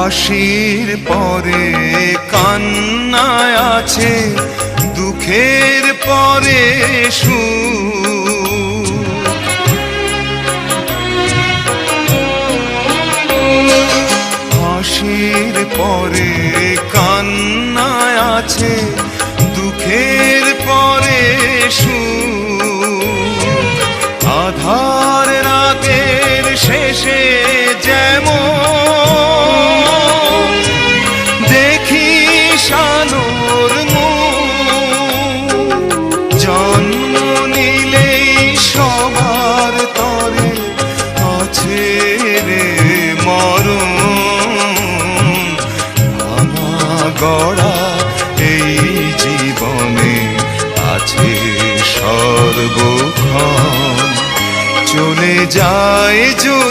হাসির পরে কান্না আছে, দুঃখের পরে সুখ। হাসির পরে কান্না আছে, দুঃখের পরে সুখ। আধার রাতের শেষে যেমন দেখি শানোর মুখ, জন্ম নিলেই সবার তরে আছে রে মরণ। ভাঙা গড়া এই জীবনে আছে সর্বক্ষণ, চলে যায়